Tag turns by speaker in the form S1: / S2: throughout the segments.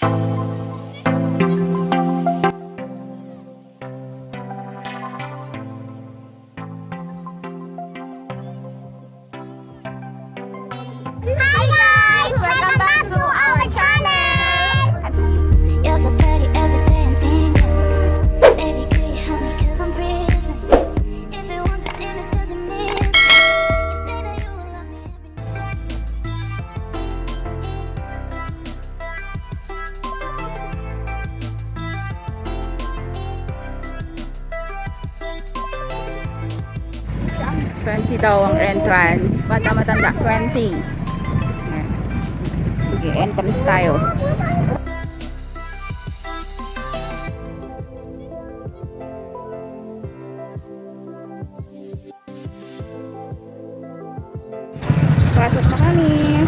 S1: Hi guys! Welcome back to our channel!
S2: You're so pretty every day I'm thinking. Baby, could you help me cause I'm freezing. If you want to see me it's cause you miss me. You say that you will love me every night.
S3: $20 daw ang entrance. Matanda 20. Ayan. Sige, entrance tayo. Pasok na kami.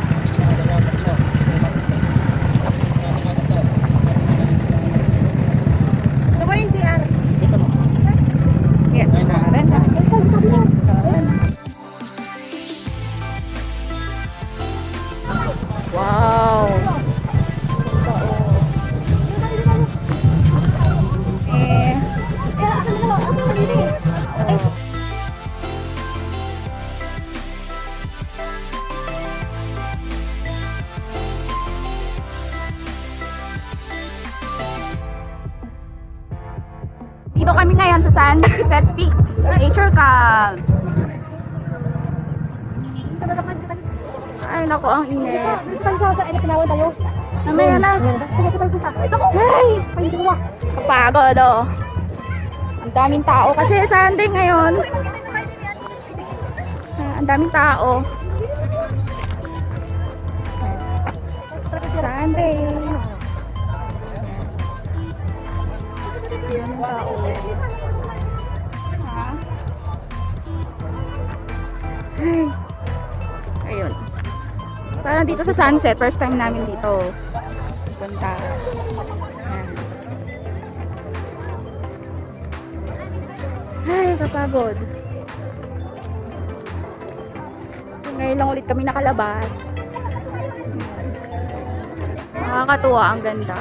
S3: Ito ko yung CR. Yan, naran na. Wow! Eh. Dito kami ngayon sa Sunset Peak Nature Camp. Ay, naku, ang init.
S1: Tanawan tayo.
S3: Namaya na. Hey! Kapagod, oh. Ang daming tao. Kasi Sunday ngayon. Ang daming tao. Sunday. Ang daming tao. Ha? Ay. Ayun. Parang dito sa Sunset, first time namin dito. Punta. Ayan. Ay, kapagod. So, ngayon lang ulit kami nakalabas. Nakakatuwa, ang ganda.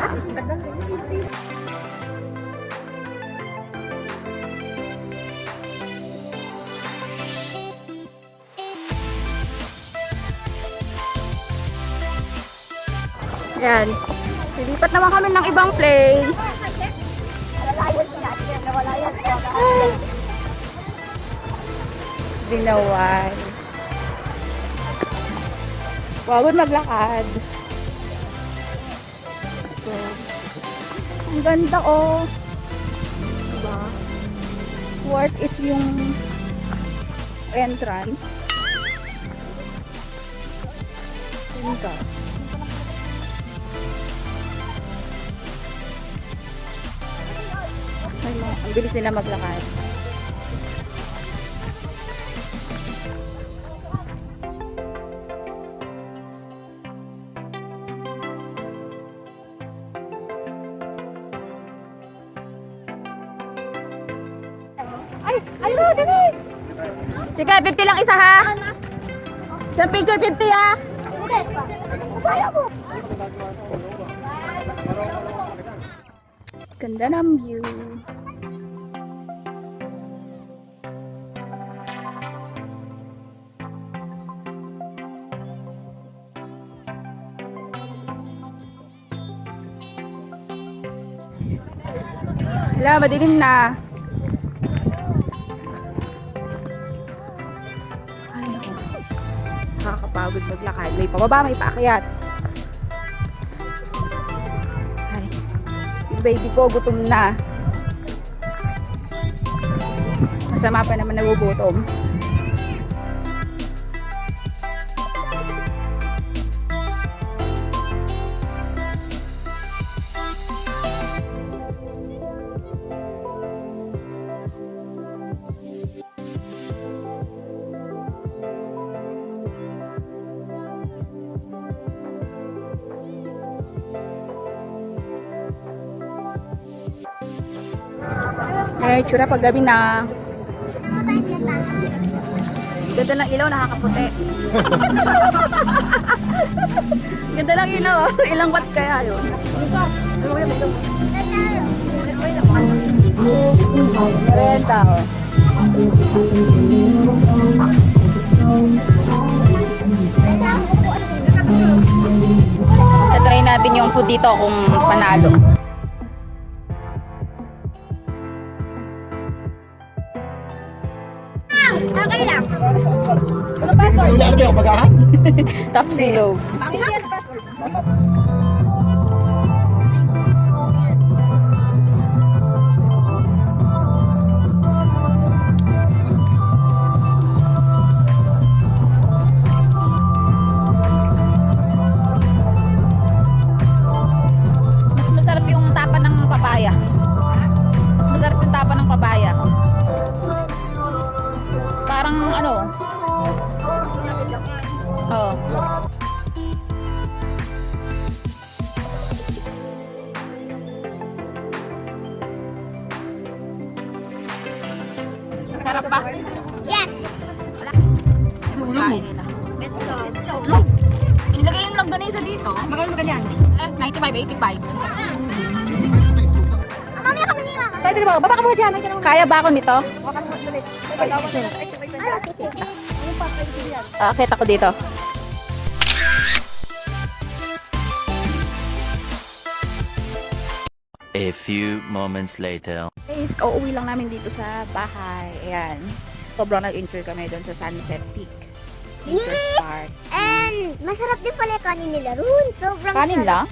S3: Ayan. Lilipat naman kami ng ibang place. Tanawan. Pagod maglakad. So, ang ganda, oh. Diba? Worth is yung entrance. Ganda. Ang bilis nila maglakad. Ay! Ano? Dali! Sige, 50 lang isa ha! Isang picture 50 ha! Ganda ng view. Hala, madilim na. Ay, naku. Nakakapagod maglakad. May pababa, may paakyat. Ay, yung baby ko gutom na. Masama pa naman nagugutom. Eh, tsura pag gabi na. Ganda ng ilaw, nakakaputi. Ganda ng ilaw, oh. Ilang watts kaya yun? Merenta, oh. Try natin yung food dito kung panalo.
S1: Okay lang.
S4: Wala na ba yung bagahan?
S3: Top zero. Mas masarap yung tapa ng papaya. Mas masarap yung tapa ng papaya. Parang ano? Oo. Sarap ba?
S1: Yes.
S3: Kain nila. Log. Inilagay yung longganisa dito. Magkano ka dyan? 95, 85.
S1: Mamaya kami ni Mama.
S3: Pwede ba? Baba ka muna dyan. Kaya ba ako nito? Akit ako dito.
S5: A few moments later.
S3: Guys, uuwi lang namin dito sa bahay. Ayan. Sobrang nag-enjoy kami doon sa Sunset Peak. Nature
S1: Yes!
S3: Park.
S1: And masarap din pala yung kanin nila ron. Sobrang
S3: Kanin
S1: sarap.
S3: lang?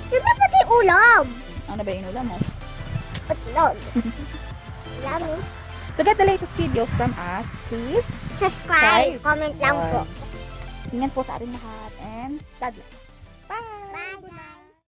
S1: Siyempre pati ulam.
S3: Ano ba yung inulam mo?
S1: Utlog. Alam mo?
S3: To get the latest videos from us, please
S1: Subscribe. Comment lang po.
S3: Ingat po sa ating lahat and God bless.